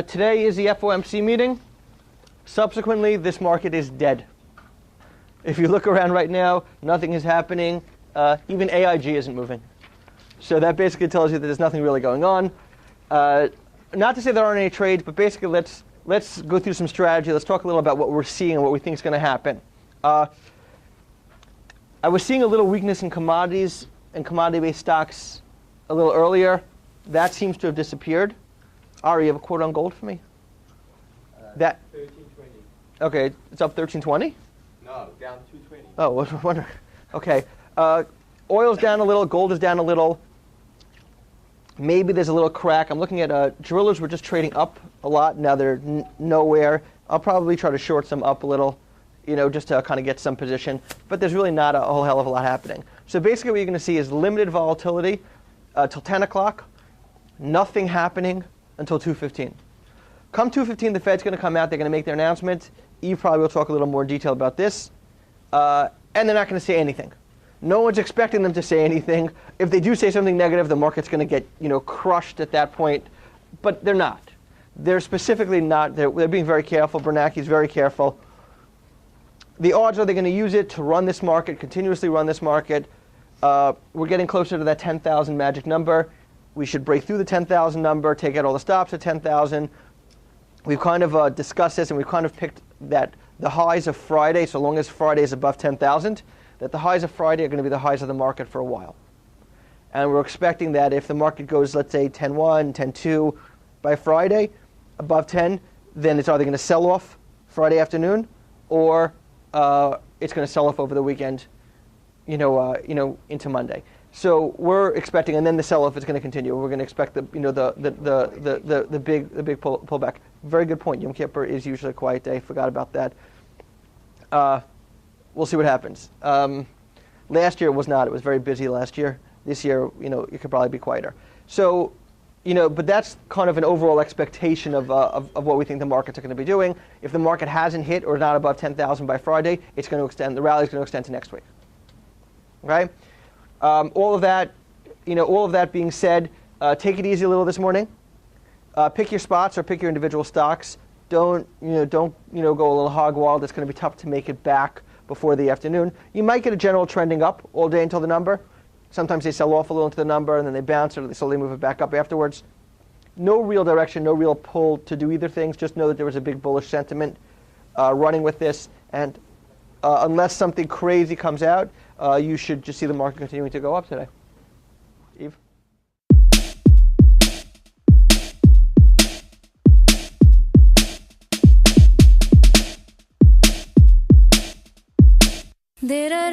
Today is the FOMC meeting. Subsequently, this market is dead. If you look around right now, nothing is happening. Even AIG isn't moving. So that basically tells you that there's nothing really going on. Not to say there aren't any trades, but basically let's go through some strategy. Let's talk a little about what we're seeing and what we think is going to happen. I was seeing a little weakness in commodities and commodity-based stocks a little earlier. That seems to have disappeared. Ari, you have a quote on gold for me? That 1320. Okay, it's up 1320? No, down 220. Oh, I was wondering. Okay. Oil's down a little, gold is down a little. Maybe there's a little crack. I'm looking at drillers were just trading up a lot. Now they're nowhere. I'll probably try to short some up a little, just to kind of get some position. But there's really not a whole hell of a lot happening. So basically what you're going to see is limited volatility till 10 o'clock. Nothing happening until 2:15. Come 2:15, the Fed's going to come out. They're going to make their announcement. Eve probably will talk a little more in detail about this. And they're not going to say anything. No one's expecting them to say anything. If they do say something negative, the market's going to get crushed at that point. But they're not. They're specifically not. They're being very careful. Bernanke's very careful. The odds are they're going to use it to run this market, continuously run this market. We're getting closer to that 10,000 magic number. We should break through the 10,000 number, take out all the stops at 10,000. We've kind of discussed this, and we've kind of picked that the highs of Friday, so long as Friday is above 10,000, that the highs of Friday are going to be the highs of the market for a while. And we're expecting that if the market goes, let's say, 10.1, 10.2 by Friday, above 10, then it's either going to sell off Friday afternoon, or it's going to sell off over the weekend, into Monday. So we're expecting, and then the sell-off is going to continue. We're going to expect the big pullback. Very good point. Yom Kippur is usually a quiet day. Forgot about that. We'll see what happens. Last year it was not. It was very busy last year. This year, it could probably be quieter. So, but that's kind of an overall expectation of what we think the markets are going to be doing. If the market hasn't hit or not above 10,000 by Friday, it's going to extend. The rally is going to extend to next week. Okay. All of that being said, take it easy a little this morning. Pick your spots or pick your individual stocks. Don't go a little hog wild. It's going to be tough to make it back before the afternoon. You might get a general trending up all day until the number. Sometimes they sell off a little into the number and then they bounce or they slowly move it back up afterwards. No real direction, no real pull to do either things. Just know that there was a big bullish sentiment running with this, and unless something crazy comes out, you should just see the market continuing to go up today. Eve? Da